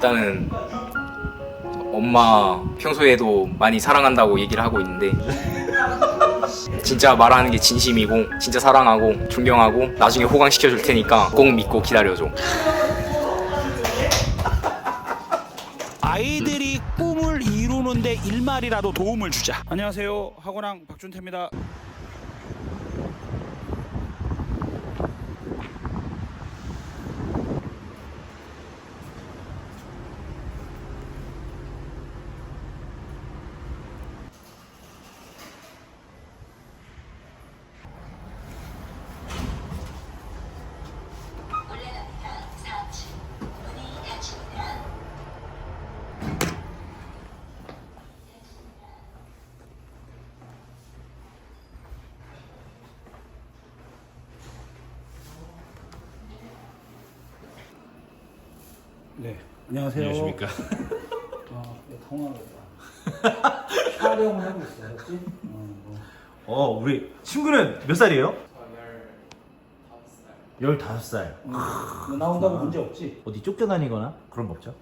일단은 엄마 평소에도 많이 사랑한다고 얘기를 하고 있는데 진짜 말하는 게 진심이고 진짜 사랑하고 존경하고 나중에 호강시켜 줄 테니까 꼭 믿고 기다려줘. 아이들이 꿈을 이루는데 일말이라도 도움을 주자. 안녕하세요, 학원왕 박준태입니다. 네, 안녕하세요. 안녕하십니까. 통화하겠다. 촬영을 하고 있어요, 그렇지? 우리 친구는 몇 살이에요? 15살. 뭐 나온다고 문제 없지? 어디 쫓겨다니거나 그런 거 없죠?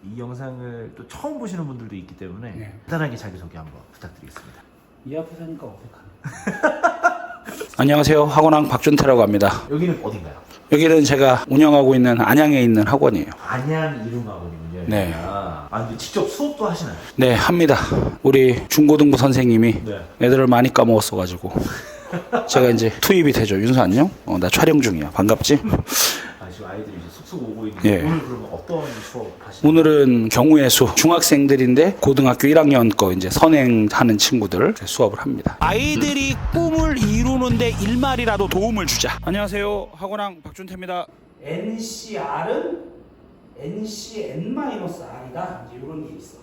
이 영상을 또 처음 보시는 분들도 있기 때문에 네. 간단하게 자기소개 한번 부탁드리겠습니다. 이 앞에 사니까 어색하네. 안녕하세요, 학원왕 박준태라고 합니다. 여기는 어딘가요? 여기는 제가 운영하고 있는 안양에 있는 학원이에요. 안양 이lum학원이군요. 네. 근데 직접 수업도 하시나요? 네, 합니다. 우리 중고등부 선생님이 네. 애들을 많이 까먹었어가지고 제가 이제 투입이 되죠. 윤서 안녕? 나 촬영 중이야. 반갑지? 지금 아이들이 이제 쑥쑥 오고 있는데 예. 오늘 그러면 어떤 수업 하시나요? 오늘은 경우의 수 중학생들인데 고등학교 1학년 거 이제 선행하는 친구들 수업을 합니다. 아이들이 꿈을 이루는데 일말이라도 도움을 주자. 안녕하세요, 학원왕 박준태입니다. NCR은 NCN-R이다. 이제 이런 게 있어.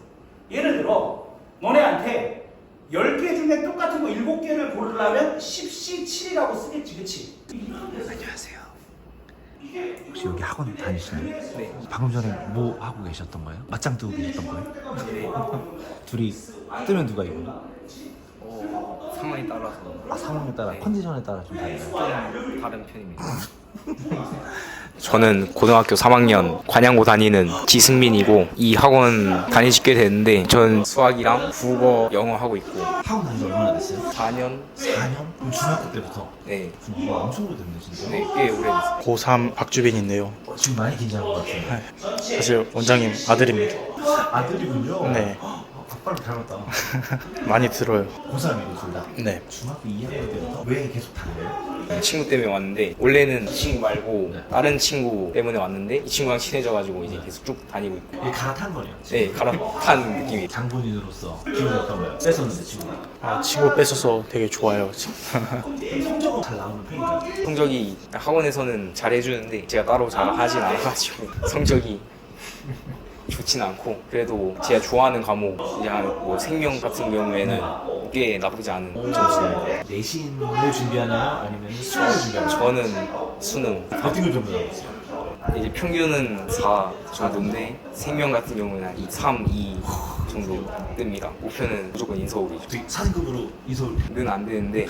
예를 들어 너네한테 10개 중에 똑같은 거 7개를 고르려면 10C7이라고 쓰겠지, 그치? 안녕하세요. 혹시 여기 학원 다니시나요? 네. 방금 전에 뭐 하고 계셨던 거예요? 맞짱 뜨고 계셨던 거예요? 네. 둘이 뜨면 누가 이겨요? 상황에 따라서 상황에 따라 컨디션에 따라 좀 달라요. 다른 편입니다. 저는 고등학교 3학년 관양고 다니는 지승민이고 이 학원 다닌 지 꽤 됐는데 전 수학이랑 국어, 영어 하고 있고 학원 다닌 지 얼마나 됐어요? 4년? 4년? 그럼 중학교 때부터? 네, 엄청 오래됐네 진짜. 네, 꽤 오래됐어요. 고3 박주빈인데요. 지금 많이 긴장한 것 같아요. 사실 원장님 아들입니다. 아들이군요? 네. 아빠를 닮았다. 많이 들어요. 고3이고 둘 다? 네. 중학교 2학년 때부터? 왜 계속 다녀요? 친구 때문에 왔는데 원래는 이 친구 말고 네. 다른 친구 때문에 왔는데 이 친구랑 친해져가지고 이제 계속 쭉 다니고 있고 이게 갈아탄 거네요. 네, 갈아탄 느낌이. 장본인으로서 기분이 어떤가요? 뺏었는데 친구가. 친구 뺏어서 되게 좋아요. 지금. 성적은 잘 나오는 편인가요? 성적이 학원에서는 잘 해주는데 제가 따로 잘 하진 않아가지고 성적이 좋진 않고 그래도 제가 좋아하는 과목 이제 뭐 생명 같은 경우에는 꽤 나쁘지 않은 점수입니다. 내신을 준비하나요? 아니면 수학을 준비하나요? 저는 수능 어떤 걸 준비하고 이제 평균은 4 정도인데 생명 같은 경우는 한 3, 2 정도 뜹니다. 목표는 무조건 인서울이죠. 되게 4등급으로 이서울. 는 안 되는데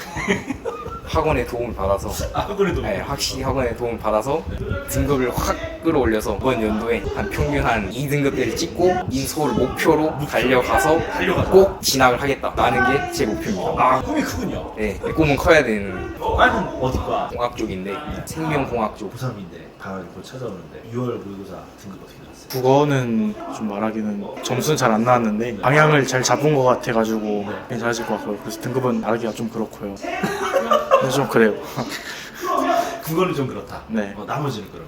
학원의 도움을 받아서 학원에도 네, 확실히 학원의 도움을 받아서 등급을 확 끌어올려서 이번 연도에 한 평균 한 2등급대를 찍고 인서울 목표로 달려가서 꼭 진학을 하겠다라는 게 제 목표입니다. 꿈이 크군요. 네, 내 꿈은 커야 되는 빨간 어디과? 공학 쪽인데 생명공학 쪽. 고3인데 방학이 곧 찾아오는데 6월 모의고사 등급 어떻게 나왔어요? 국어는 좀 말하기는 점수는 잘 안 나왔는데 방향을 잘 잡은 것 같아가지고 괜찮아질 것 같고요. 그래서 등급은 나르기가 좀 그렇고요. 그래서 좀 그래요. 국어는 좀 그렇다. 네. 나머지는 그럼.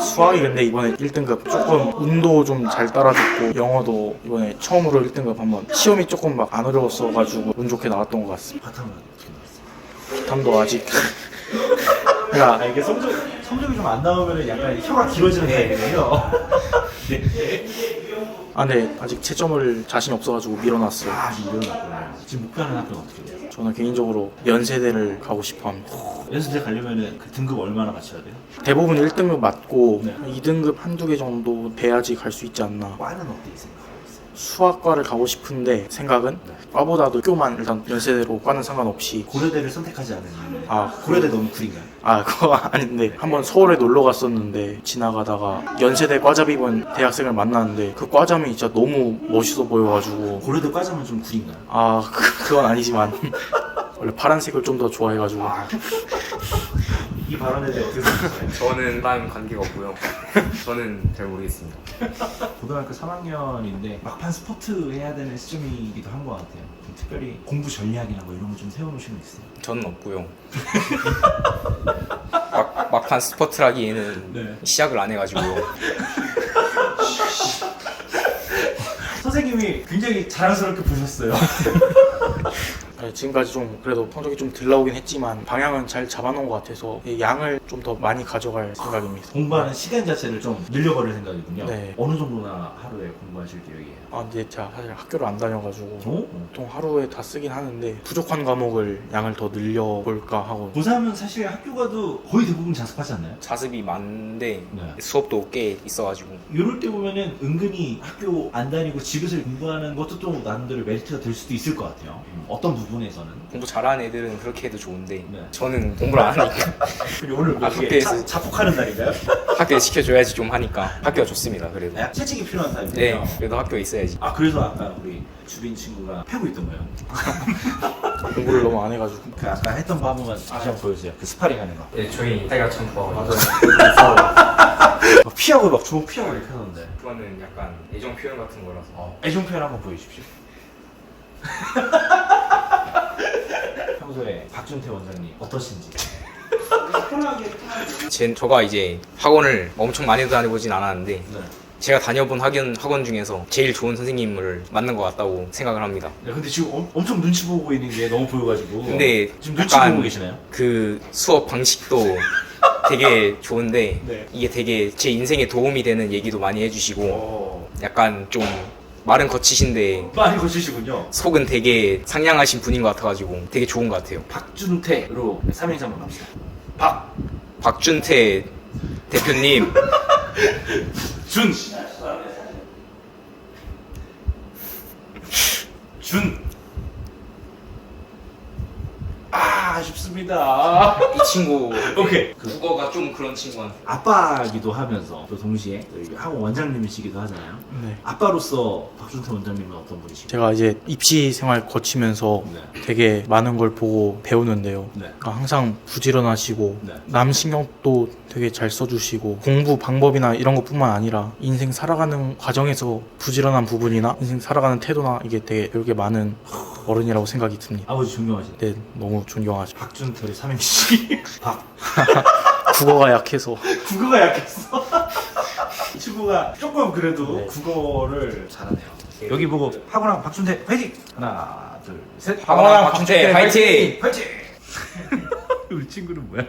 수학이 근데 이번에 1등급 조금 운도 좀 잘 따라줬고 영어도 이번에 처음으로 1등급 한번 시험이 조금 막 안 어려웠어가지고 운 좋게 나왔던 것 같습니다. 바탕은 어떻게 나왔어요? 기탐도 아직 그러니까 이게 성적이 좀 안 나오면 약간 혀가 길어지는 타입이에요. 네. 네, 아직 채점을 자신 없어가지고 밀어놨어요. 지금 일어났구나. 지금 목표하는 학교는 어떻게 돼요? 저는 개인적으로 연세대를 가고 싶어 합니다. 연습생 가려면 그 등급 얼마나 맞춰야 돼요? 대부분 1등급 맞고 네. 2등급 한두 개 정도 돼야지 갈 수 있지 않나. 과는 어떻게 생각하고 있어요? 수학과를 가고 싶은데 생각은 과보다도 학교만 일단 연세대로 과는 상관없이 고려대를 선택하지 않은 이유는 고려대 너무 구린가요? 그거 아닌데 한번 서울에 놀러 갔었는데 지나가다가 연세대 과잠 입은 대학생을 만났는데 그 과잠이 진짜 너무 멋있어 보여가지고 고려대 과잠은 좀 구린가요? 그건 아니지만 원래 파란색을 좀 더 좋아해가지고 이 발언에 대해 어떻게 생각하세요? 저는 나랑 관계가 없고요. 저는 잘 모르겠습니다. 고등학교 3학년인데 막판 스포츠 해야 되는 시점이기도 한 것 같아요. 좀 특별히 공부 전략이나 뭐 이런 거 좀 세워놓으신 거 있어요? 저는 없고요. 막판 스포츠라기에는 네. 시작을 안 해가지고요. 선생님이 굉장히 자랑스럽게 보셨어요. 지금까지 좀 그래도 성적이 좀 덜 나오긴 했지만 방향은 잘 잡아놓은 것 같아서 양을 좀 더 많이 가져갈 생각입니다. 공부하는 시간 자체를 좀 늘려버릴 생각이군요. 네. 어느 정도나 하루에 공부하실 계획이에요? 근데 제가 사실 학교를 안 다녀가지고 어? 보통 하루에 다 쓰긴 하는데 부족한 과목을 양을 더 늘려볼까 하고. 고3은 사실 학교 가도 거의 대부분 자습하지 않나요? 자습이 많은데 네. 수업도 꽤 있어가지고 이럴 때 보면은 은근히 학교 안 다니고 집에서 공부하는 것도 또 나름대로 메리트가 될 수도 있을 것 같아요. 어떤 부분에서는. 공부 잘하는 애들은 그렇게 해도 좋은데 네. 저는 공부를 안 하니까 오늘 뭐 학교에서 자폭하는 날인가요? 학교에 시켜줘야지 좀 하니까 학교가 좋습니다. 그래도 채찍이 필요한 타입이에요. 네, 그래도 학교에 있어야지. 그래서 아까 우리 주빈 친구가 패고 있던 거예요. 공부를 너무 안 해가지고. 그 아까 했던 거 한 번만 다시 한번 보여주세요. 그 스파링 하는 거. 네, 저희 사이가 참 좋아가지고 막 피하고 막 주먹 피하고 이렇게 하던데. 그거는 약간 애정 표현 같은 거라서 애정 표현 한번 보여주십시오. 평소에 박준태 원장님 어떠신지. 저가 이제 학원을 엄청 많이 다녀보진 않았는데 네. 제가 다녀본 학원 중에서 제일 좋은 선생님을 만난 것 같다고 생각을 합니다. 근데 지금 엄청 눈치 보고 있는 게 너무 보여가지고. 근데 지금 눈치 약간 보고 계시나요? 그 수업 방식도 되게 좋은데 네. 이게 되게 제 인생에 도움이 되는 얘기도 많이 해주시고 네. 약간 좀 말은 거치신데 많이 거치시군요. 속은 되게 상냥하신 분인 것 같아가지고 되게 좋은 것 같아요. 박준태로 삼행시 한번 갑시다. 박준태 대표님 준. 아쉽습니다. 이 친구 오케이. 국어가 좀 그런 친구한테 아빠기도 하면서 또 동시에 또 이게 학원 원장님이시기도 하잖아요. 네. 아빠로서 박준태 원장님은 어떤 분이시죠? 제가 이제 입시 생활 거치면서 네. 되게 많은 걸 보고 배우는데요. 네. 그러니까 항상 부지런하시고 네. 남 신경도 되게 잘 써주시고 공부 방법이나 이런 것뿐만 아니라 인생 살아가는 과정에서 부지런한 부분이나 인생 살아가는 태도나 이게 되게 배우게 많은 어른이라고 생각이 듭니다. 아버지 존경하시네. 네, 너무 존경하죠. 박준태의 삼행시. 국어가 약해서 국어가 약했어. 이 친구가 조금 그래도 네. 국어를 잘하네요. 여기 보고 학원왕 박준태 화이팅! 하나 둘 셋. 학원왕 박준태 화이팅! 화이팅! 우리 친구는 뭐야?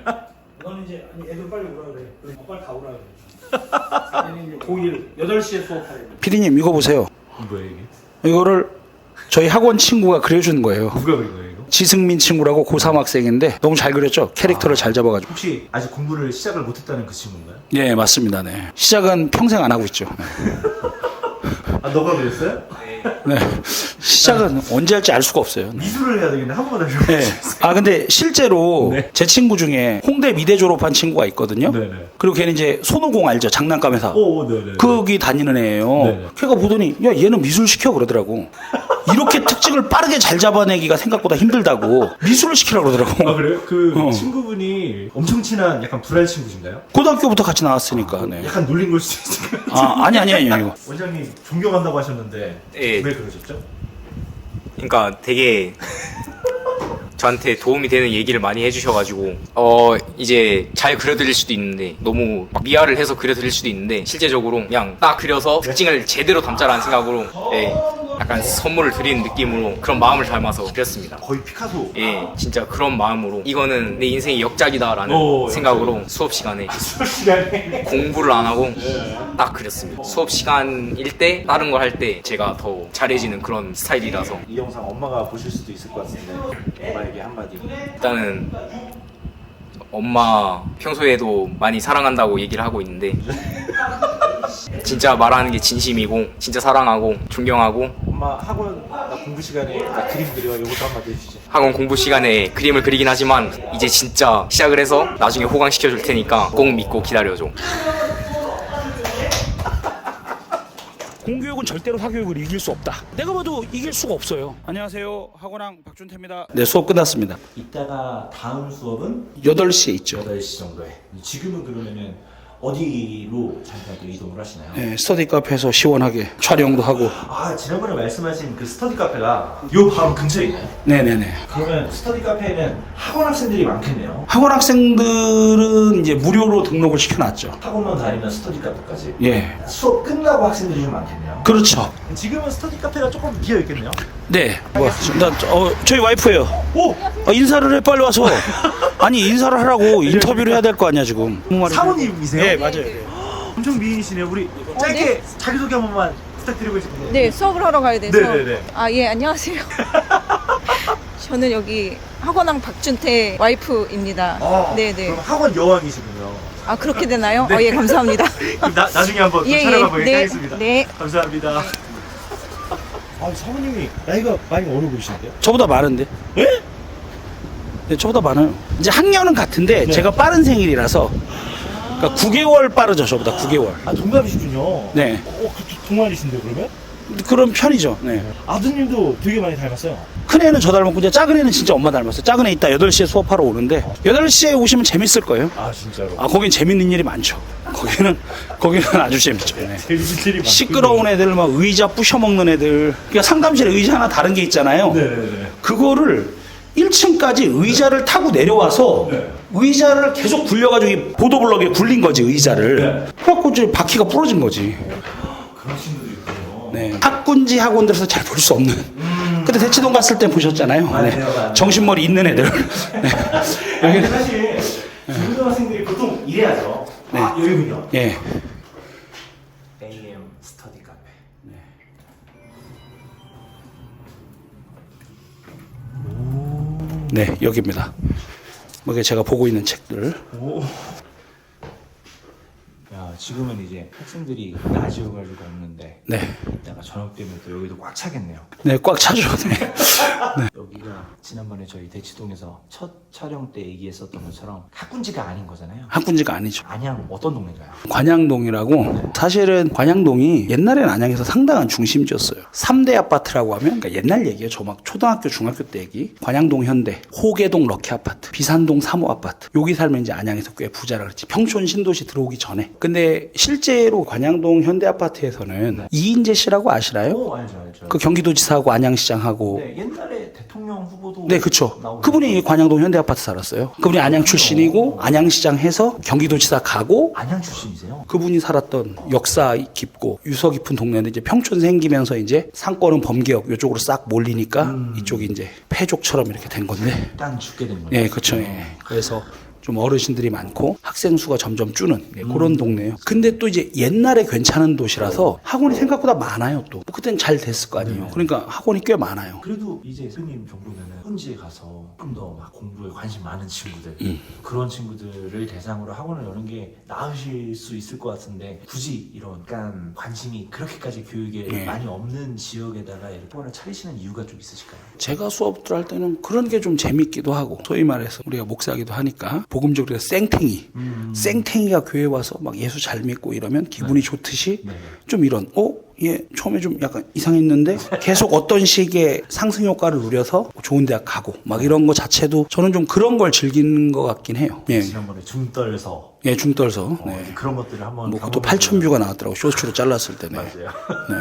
너는 이제 애들 빨리 오라 그래. 그럼 빨리 다 오라 그래. 얘는 이제 고1 8시에 수업하래. 피디님 이거 보세요. 뭐야 이게? 이거를 저희 학원 친구가 그려준 거예요. 누가 그린 거예요 이거? 지승민 친구라고 고3 학생인데 너무 잘 그렸죠? 캐릭터를 잘 잡아가지고. 혹시 아직 공부를 시작을 못했다는 그 친구인가요? 예, 맞습니다. 네. 시작은 평생 안 하고 있죠. 너가 그렸어요? 네. 시작은 언제 할지 알 수가 없어요. 네. 미술을 해야 되겠네. 한 번만 다시 네. 근데 실제로 네. 제 친구 중에 홍대 미대 졸업한 친구가 있거든요. 네네. 그리고 걔는 이제 손오공 알죠? 장난감 회사. 오, 네네. 거기 다니는 애예요. 네네. 걔가 보더니 야 얘는 미술 시켜 그러더라고. 이렇게 특징을 빠르게 잘 잡아내기가 생각보다 힘들다고 미술을 시키라고 그러더라고. 그래요? 그 어. 친구분이 엄청 친한 약간 불알 친구신가요? 고등학교부터 같이 나왔으니까. 네. 약간 놀린 걸 수도 있어요. 아니 이거. 원장님 존경한다고 하셨는데 예. 왜 그러셨죠? 그러니까 되게 저한테 도움이 되는 얘기를 많이 해주셔가지고 이제 잘 그려드릴 수도 있는데 너무 막 미화를 해서 그려드릴 수도 있는데 실제적으로 그냥 딱 그려서 특징을 제대로 담자라는 생각으로 네, 약간 선물을 드리는 느낌으로 그런 마음을 담아서 그렸습니다. 거의 피카소. 예, 진짜 그런 마음으로 이거는 내 인생의 역작이다라는 오, 생각으로 수업 시간에 수업 시간에 공부를 안 하고 딱 그렸습니다. 수업 시간일 때 다른 걸 할 때 제가 더 잘해지는 그런 스타일이라서 이 영상 엄마가 보실 수도 있을 것 같은데 엄마에게 한마디. 일단은 엄마 평소에도 많이 사랑한다고 얘기를 하고 있는데 진짜 말하는 게 진심이고 진짜 사랑하고 존경하고 엄마 학원 나 공부 시간에 나 그림 그려 이것도 한마디 해주지. 학원 공부 시간에 그림을 그리긴 하지만 이제 진짜 시작을 해서 나중에 호강시켜 줄 테니까 꼭 믿고 기다려줘. 공교육은 절대로 사교육을 이길 수 없다. 내가 봐도 이길 수가 없어요. 안녕하세요. 학원왕 박준태입니다. 네, 수업 끝났습니다. 이따가 다음 수업은 8시에 있죠. 8시 정도에. 지금은 그러면은 어디로 잠깐 또 이동을 하시나요? 네, 스터디 카페에서 시원하게 촬영도 하고. 아 지난번에 말씀하신 그 스터디 카페가 요 바로 근처에 있나요? 네네네. 그러면 스터디 카페에는 학원 학생들이 많겠네요. 학원 학생들은 이제 무료로 등록을 시켜놨죠. 학원만 다니면 스터디 카페까지. 예. 수업 끝나고 학생들이 좀 많겠네요. 그렇죠. 지금은 스터디 카페가 조금 비어 있겠네요. 네. 저희 와이프예요. 오! 인사를 해, 빨리 와서. 아니, 인사를 하라고 인터뷰를 해야 될 거 아니야, 지금. 사모님이세요? 네, 맞아요. 엄청 미인이시네요. 우리 짧게 자기소개 한 번만 부탁드리고 싶은데. 네, 수업을 하러 가야 돼서. 네네네. 아, 예, 안녕하세요. 저는 여기 학원왕 박준태 와이프입니다. 네네. 그럼 학원 여왕이시군요. 아, 그렇게 되나요? 예, 감사합니다. 그럼 나중에 한번 또 예, 촬영해 예. 보겠습니다. 네, 하겠습니다. 네. 감사합니다. 아, 사모님이 나이가 많이 어려 보이시는데요? 저보다 많은데. 예? 네, 저보다 많아요. 이제 학년은 같은데 제가 빠른 생일이라서 그러니까 9개월 빠르죠, 저보다 9개월. 아, 동갑이시군요. 네. 동안이신데 그러면? 그런 편이죠. 네. 아드님도 되게 많이 닮았어요. 큰 애는 저 닮았고 이제 작은 애는 진짜 엄마 닮았어요. 작은 애 이따 8시에 수업하러 오는데 8시에 오시면 재밌을 거예요. 아, 진짜로. 아, 거긴 재밌는 일이 많죠. 거기는 아주 재밌죠. 네. 재밌는 일이 시끄러운 애들 막 의자 부셔먹는 애들. 그러니까 상담실에 의자 하나 다른 게 있잖아요. 네네네. 그거를 1층까지 의자를 타고 내려와서 의자를 계속 굴려가지고 이 보도블럭에 굴린 거지, 의자를. 그래갖고 이제 바퀴가 부러진 거지. 그런 친구들이 있군요. 네. 학군지 학원들에서 잘 볼 수 없는. 그때 대치동 갔을 때 보셨잖아요. 맞아요. 정신머리 있는 애들. 네. 아니, 사실 중고등학생들이 보통 이래야죠. 네. 아, 여기군요. 예. AM 스터디 카페. 네, 여기입니다. 뭐 이게 제가 보고 있는 책들. 오. 야, 지금은 이제 학생들이 낮이어가지고 없는데 네. 이따가 저녁 되면 또 여기도 꽉 차겠네요. 네, 꽉 차죠. 네. 여기가 지난번에 저희 대치동에서 첫 촬영 때 얘기했었던 것처럼 학군지가 아닌 거잖아요. 학군지가 아니죠. 안양 어떤 동네인가요? 관양동이라고. 사실은 관양동이 옛날에는 안양에서 상당한 중심지였어요. 3대 아파트라고 하면 그러니까 옛날 얘기예요. 저 막 초등학교 중학교 때 얘기. 관양동 현대, 호계동 럭키 아파트, 비산동 3호 아파트. 여기 살면 이제 안양에서 꽤 부자라 그랬지. 평촌 신도시 들어오기 전에. 근데 실제로 관양동 현대 아파트에서는 이인재 씨라고 아시나요? 오, 알죠. 그 경기도지사하고 안양시장하고. 네, 옛날에 대통령 후보도 네, 그쵸. 나오고 그분이 관양동 현대아파트 살았어요. 그분이 안양 출신이고, 안양시장 해서 경기도지사 가고, 안양 출신이세요? 그분이 살았던 역사 깊고, 유서 깊은 동네인데, 이제 평촌 생기면서 이제 상권은 범계역 이쪽으로 싹 몰리니까, 이쪽이 이제 패족처럼 이렇게 된 건데. 일단 죽게 된 거예요. 예, 그쵸. 예. 그래서 좀 어르신들이 많고 학생 수가 점점 주는 그런 동네예요. 근데 또 이제 옛날에 괜찮은 도시라서 학원이 생각보다 많아요. 또 그땐 잘 됐을 거 아니에요. 그러니까 학원이 꽤 많아요. 그래도 이제 스님 정도면은 현지에 가서 조금 더 막 공부에 관심 많은 친구들 그런 친구들을 대상으로 학원을 여는 게 나으실 수 있을 것 같은데 굳이 이런 약간 관심이 그렇게까지 교육에 많이 없는 지역에다가 이렇게 학원을 차리시는 이유가 좀 있으실까요? 제가 수업들 할 때는 그런 게 좀 재밌기도 하고 소위 말해서 우리가 목사기도 하니까 복음적으로 생탱이 생탱이가 교회 와서 막 예수 잘 믿고 이러면 기분이 좋듯이 좀 이런 얘 처음에 좀 약간 이상했는데 계속 어떤 식의 상승 효과를 누려서 좋은 대학 가고 막 이런 거 자체도 저는 좀 그런 걸 즐기는 것 같긴 해요. 예, 지난번에 중떨서 예, 중떨서. 네. 그런 것들을 한번 뭐 그것도 8,000뷰가 나왔더라고 쇼츠로 잘랐을 때는. 맞아요. 네.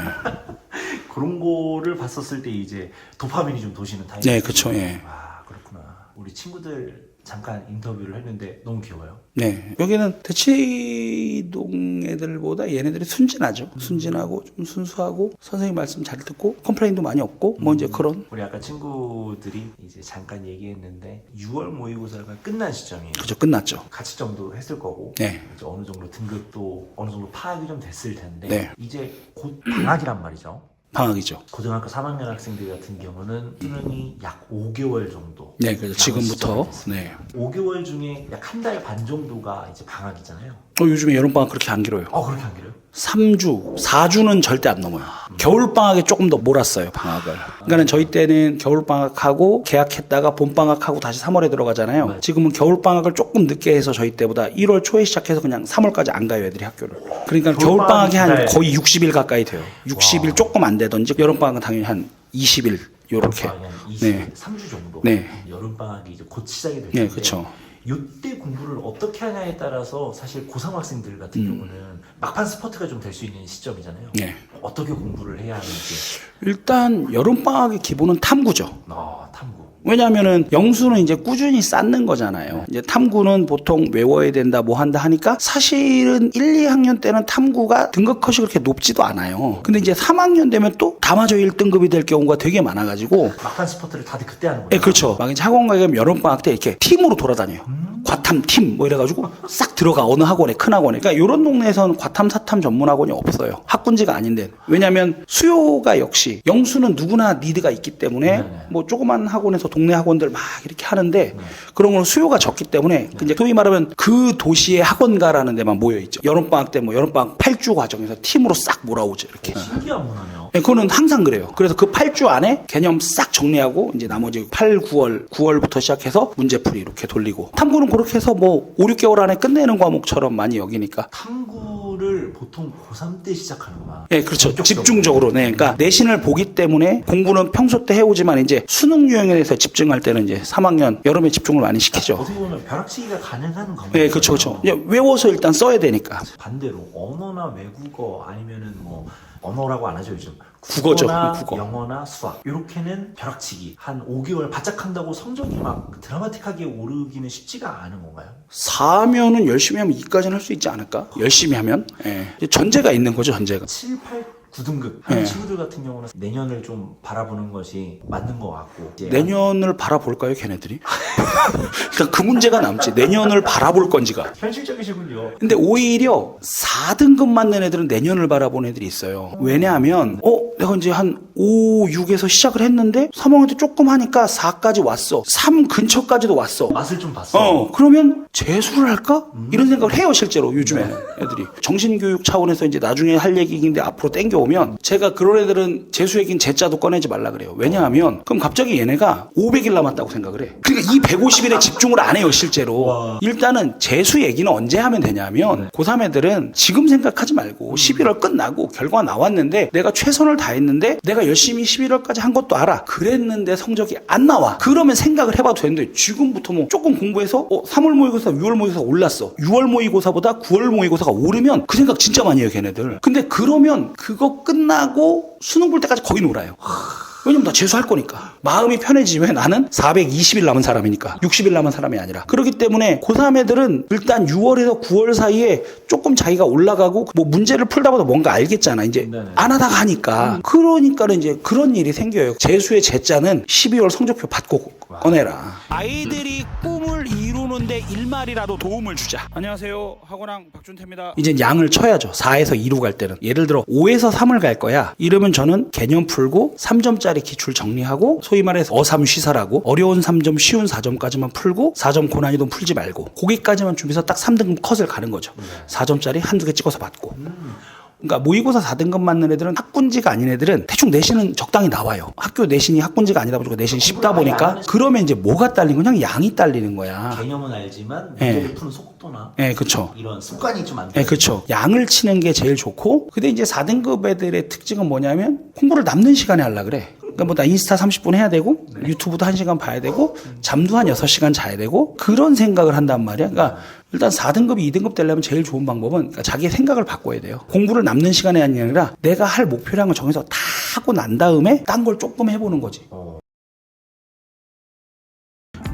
그런 거를 봤었을 때 이제 도파민이 좀 도시는 타입. 네, 그쵸. 예. 아, 그렇구나. 우리 친구들 잠깐 인터뷰를 했는데 너무 귀여워요. 네. 여기는 대치동 애들보다 얘네들이 순진하죠. 순진하고 좀 순수하고 선생님 말씀 잘 듣고 컴플레인도 많이 없고 뭐 이제 그런. 우리 아까 친구들이 이제 잠깐 얘기했는데 6월 모의고사가 끝난 시점이에요. 그죠. 끝났죠. 가치점도 했을 거고 네. 이제 어느 정도 등급도 어느 정도 파악이 좀 됐을 텐데 네. 이제 곧 방학이란 말이죠. 방학이죠. 고등학교 3학년 학생들 같은 경우는 수능이 약 5개월 정도. 네, 그래서 지금부터. 네. 5개월 중에 약 한 달 반 정도가 이제 방학이잖아요. 요즘에 여름방학 그렇게 안 길어요. 그렇게 안 길어요? 3주, 4주는 절대 안 넘어요. 겨울방학에 조금 더 몰았어요, 방학을. 그러니까 저희 때는 겨울방학하고 개학했다가 봄방학하고 다시 3월에 들어가잖아요. 네. 지금은 겨울방학을 조금 늦게 해서 저희 때보다 1월 초에 시작해서 그냥 3월까지 안 가요, 애들이 학교를. 그러니까 겨울방학이 한 네. 거의 60일 가까이 돼요. 60일 조금 안 되던지, 여름방학은 당연히 한 20일, 요렇게. 한 20, 네. 3주 정도. 네. 여름방학이 이제 곧 시작이 될 네, 텐데 그쵸. 이때 공부를 어떻게 하냐에 따라서 사실 고3 학생들 같은 경우는 막판 스퍼트가 좀 될 수 있는 시점이잖아요. 네. 어떻게 공부를 해야 하는지. 일단 여름방학의 기본은 탐구죠. 탐구. 왜냐하면은 영수는 이제 꾸준히 쌓는 거잖아요. 이제 탐구는 보통 외워야 된다 뭐 한다 하니까 사실은 1, 2학년 때는 탐구가 등급 컷이 그렇게 높지도 않아요. 근데 이제 3학년 되면 또 다마저 1등급이 될 경우가 되게 많아가지고 막판 스퍼트를 다들 그때 하는 거예요. 네, 그렇죠. 막 이제 학원 가면 여름방학 때 이렇게 팀으로 돌아다녀요. 과탐 팀 뭐 이래가지고 싹 들어가 어느 학원에 큰 학원에. 그러니까 이런 동네에서는 과탐 사탐 전문 학원이 없어요. 학군지가 아닌데. 왜냐하면 수요가 역시 영수는 누구나 니드가 있기 때문에 네네. 뭐 조그만 학원에서 동네 학원들 막 이렇게 하는데 그런 건 수요가 적기 때문에 이제 소위 말하면 그 도시의 학원가라는 데만 모여 있죠. 여름방학 때 뭐 여름방학 8주 과정에서 팀으로 싹 몰아오죠 이렇게. 신기한 문화네요. 네, 그거는 항상 그래요. 그래서 그 8주 안에 개념 싹 정리하고 이제 나머지 8, 9월부터 시작해서 문제풀이 이렇게 돌리고 탐구는 그렇게 해서 뭐 5, 6개월 안에 끝내는 과목처럼 많이 여기니까. 탐구를 보통 고3 때 시작하는구나. 네, 그렇죠. 본격적으로. 집중적으로. 네, 그러니까 내신을 보기 때문에 공부는 평소 때 해오지만 이제 수능 유형에 대해서 집중할 때는 이제 3학년 여름에 집중을 많이 시키죠. 어떻게 보면 벼락치기가 가능한 과목. 네, 그렇죠, 그렇죠. 이제 외워서 일단 써야 되니까. 반대로 언어나 외국어 아니면은 뭐 언어라고 안 하죠 요즘. 국어죠, 국어나 국어. 영어나 수학 이렇게는 벼락치기 한 5개월 바짝 한다고 성적이 막 드라마틱하게 오르기는 쉽지가 않은 건가요? 4면은 열심히 하면 2까지는 할 수 있지 않을까? 열심히 하면. 예. 이제 전제가 있는 거죠, 전제가. 7, 8, 9등급 하는 네. 친구들 같은 경우는 내년을 좀 바라보는 것이 맞는 것 같고 이제 내년을 바라볼까요, 걔네들이? 그러니까 그 문제가 남지. 내년을 바라볼 건지가. 현실적이시군요. 근데 오히려 4등급 맞는 애들은 내년을 바라보는 애들이 있어요. 왜냐하면 내가 이제 한 5, 6에서 시작을 했는데 3학년 때 조금 하니까 4까지 왔어. 3 근처까지도 왔어. 맛을 좀 봤어. 그러면 재수를 할까? 이런 생각을 해요, 실제로 요즘에는 애들이. 정신교육 차원에서 이제 나중에 할 얘기인데 앞으로 땡겨오면 제가 그런 애들은 재수 얘기는 제자도 꺼내지 말라 그래요. 왜냐하면 그럼 갑자기 얘네가 500일 남았다고 생각을 해. 그러니까 이 150일에 집중을 안 해요, 실제로. 일단은 재수 얘기는 언제 하면 되냐면 고3 애들은 지금 생각하지 말고 11월 끝나고 결과 나왔는데 내가 최선을 다했는데 내가 열심히 11월까지 한 것도 알아. 그랬는데 성적이 안 나와. 그러면 생각을 해봐도 되는데 지금부터 뭐 조금 공부해서 3월 모의고사, 6월 모의고사가 올랐어. 6월 모의고사보다 9월 모의고사가 오르면 그 생각 진짜 많이 해요, 걔네들. 근데 그러면 그거 끝나고 수능 볼 때까지 거의 놀아요. 왜냐면 나 재수할 거니까. 마음이 편해지면 나는 420일 남은 사람이니까. 60일 남은 사람이 아니라. 그렇기 때문에 고3 애들은 일단 6월에서 9월 사이에 조금 자기가 올라가고 뭐 문제를 풀다 보다 뭔가 알겠잖아. 이제 네네. 안 하다가 하니까. 그러니까는 이제 그런 일이 생겨요. 재수의 재자는 12월 성적표 받고 꺼내라. 아이들이 꿈을 이루는데 일말이라도 도움을 주자. 안녕하세요. 학원왕 박준태입니다. 이제 양을 쳐야죠. 4에서 2로 갈 때는. 예를 들어 5에서 3을 갈 거야. 이러면 저는 개념 풀고 3점짜리 기출 정리하고 소위 말해서 어삼 쉬사라고 어려운 3점 쉬운 4점까지만 풀고 4점 고난이도 풀지 말고 거기까지만 준비해서 딱 3등급 컷을 가는 거죠. 4점짜리 한두 개 찍어서 받고. 그러니까 모의고사 4등급 맞는 애들은 학군지가 아닌 애들은 대충 내신은 적당히 나와요. 학교 내신이 학군지가 아니다 보니까 내신이 쉽다 보니까 그러면 이제 뭐가 딸린 거냐? 양이 딸리는 거야. 개념은 알지만 네. 문제를 푸는 속도나 네, 그렇죠. 이런 습관이 좀 안 돼. 네, 그렇죠. 양을 치는 게 제일 좋고, 근데 이제 4등급 애들의 특징은 뭐냐면 공부를 남는 시간에 하려 그래. 그러니까 뭐 나 인스타 30분 해야 되고 유튜브도 1시간 봐야 되고 잠도 한 6시간 자야 되고 그런 생각을 한단 말이야. 그러니까 일단 4등급이 2등급 되려면 제일 좋은 방법은 그러니까 자기의 생각을 바꿔야 돼요. 공부를 남는 시간이 아니라 내가 할 목표량을 정해서 다 하고 난 다음에 딴 걸 조금 해보는 거지.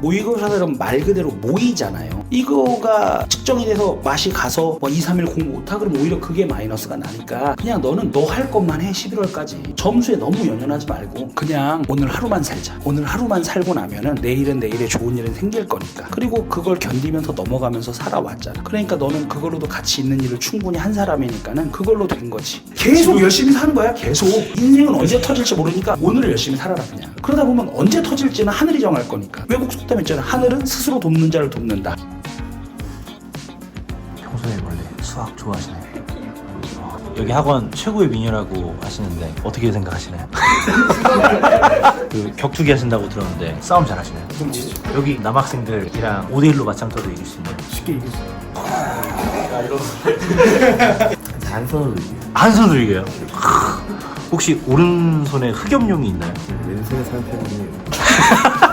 모의고사들은 말 그대로 모이잖아요. 이거가 측정이 돼서 맛이 가서 뭐 2, 3일 공부 못하 그러면 오히려 그게 마이너스가 나니까 그냥 너는 너 할 것만 해. 11월까지 점수에 너무 연연하지 말고 그냥 오늘 하루만 살자. 오늘 하루만 살고 나면은 내일은 내일에 좋은 일은 생길 거니까. 그리고 그걸 견디면서 넘어가면서 살아왔잖아. 그러니까 너는 그걸로도 가치 있는 일을 충분히 한 사람이니까는 그걸로 된 거지. 계속 열심히 사는 거야. 계속. 인생은 언제 터질지 모르니까 오늘을 열심히 살아라 그냥. 그러다 보면 언제 터질지는 하늘이 정할 거니까. 외국 속담 있잖아. 하늘은 스스로 돕는 자를 돕는다. 평소에 원래 수학 좋아하시나요? 여기 학원 최고의 미녀라고 하시는데 어떻게 생각하시나요? 그 격투기 하신다고 들었는데 싸움 잘하시나요? 좀 치죠. 여기 남학생들이랑 5대1로 맞짱떠도 이길 수 있나요? 쉽게 이길 수 있어요. 한 손으로 이겨요. 한 손으로 이겨요? 혹시 오른손에 흑염룡이 있나요? 왼손에 사는 편이에요.